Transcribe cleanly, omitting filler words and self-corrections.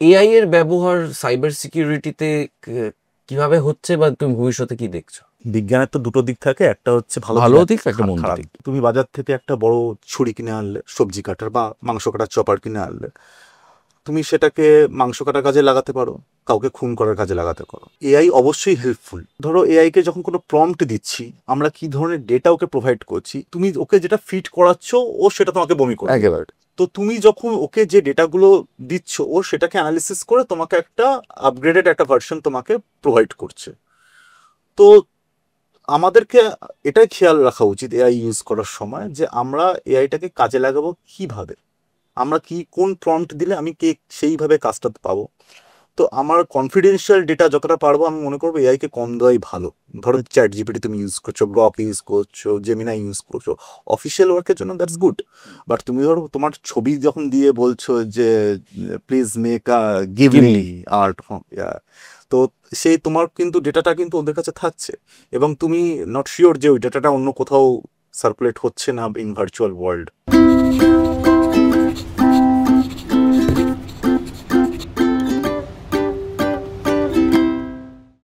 AI এর ব্যবহার cyber সিকিউরিটিতে কিভাবে হচ্ছে বা তুমি ভবিষ্যতে কি দেখছো? বিজ্ঞানের তো দুটো দিক থাকে, একটা হচ্ছে ভালো দিক, একটা মন্দ খারাপ দিক। তুমি বাজার থেকে একটা বড় ছুরি কিনে আনলে, সবজি কাটার বা মাংস কাটার চপার কিনে আনলে, তুমি সেটাকে মাংস কাটার কাজে লাগাতে পারো, কাউকে খুন করার কাজে লাগাতে পারো। এআই অবশ্যই হেল্পফুল। ধরো এআই কে যখন কোনো প্রম্পট দিচ্ছি, আমরা কি ধরনের ডেটা ওকে প্রোভাইড করছি, তুমি ওকে যেটা ফিড করাচ্ছ ও সেটা তোমাকে বমি করবে একেবারে। তো তুমি যখন ওকে যে ডেটাগুলো দিচ্ছ, ও সেটাকে অ্যানালিসিস করে তোমাকে একটা আপগ্রেডেড একটা ভার্সন তোমাকে প্রোভাইড করছে। তো আমাদেরকে এটাই খেয়াল রাখা উচিত এআই ইউজ করার সময়, যে আমরা এআইটাকে কাজে লাগাবো কিভাবে, আমরা কি কোন প্রম্পট দিলে আমি কে সেইভাবে কাজটা পাবো। তো আমার কনফিডেন্সিয়াল ডেটা যতটা পারবো আমি মনে করবো এআই কে কম দেওয়াই ভালো। ধরো চ্যাট জিপিটি তুমি ইউজ করছো, গ্রক ইউজ করছো, জেমিনাই ইউজ করছো অফিসিয়াল ওয়ার্কের জন্য, দ্যাটস গুড। বাট তুমি ধরো তোমার ছবি যখন দিয়ে বলছো যে please make a Ghibli art, তো সেই তোমার কিন্তু ডেটাটা কিন্তু ওদের কাছে থাকছে, এবং তুমি নট শিওর যে ওই ডেটাটা অন্য কোথাও সার্কুলেট হচ্ছে না ইন ভার্চুয়াল ওয়ার্ল্ড।